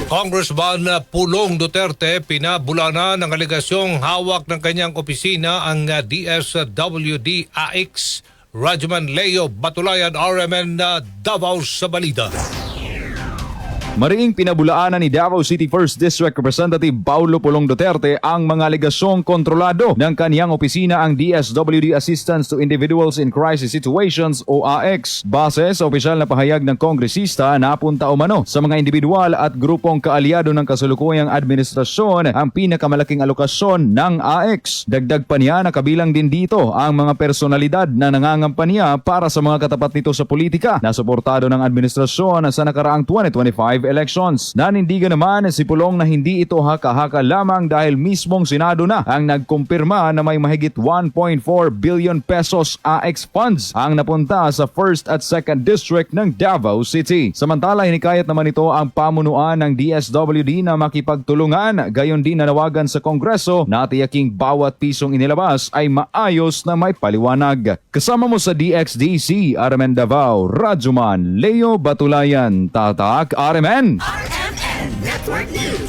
Congressman Pulong Duterte pinabulana ng aligasyong hawak ng kanyang opisina ang DSWD AX Rajuman Leo Batulayan RMN Davao sa balida. Mariing pinabulaanan ni Davao City 1st District Representative Paulo Pulong Duterte ang mga aligasyong kontrolado ng kaniyang opisina ang DSWD Assistance to Individuals in Crisis Situations o AX. Base sa opisyal na pahayag ng kongresista, napunta umano sa mga individual at grupong kaalyado ng kasalukuyang administrasyon ang pinakamalaking alokasyon ng AX. Dagdag pa niya na kabilang din dito ang mga personalidad na nangangampanya para sa mga katapat nito sa politika na suportado ng administrasyon sa nakaraang 2025 elections. Nanindigan naman si Pulong na hindi ito haka-haka lamang dahil mismong Senado na ang nagkumpirma na may mahigit 1.4 billion pesos AX funds ang napunta sa 1st at 2nd District ng Davao City. Samantala, hinikayat naman ito ang pamunuan ng DSWD na makipagtulungan, gayon din nanawagan sa Kongreso na tiyaking bawat pisong inilabas ay maayos na may paliwanag. Kasama mo sa DXDC, RMN Davao, Rajuman Leo Batulayan, Tatak RMN. RMN Network News.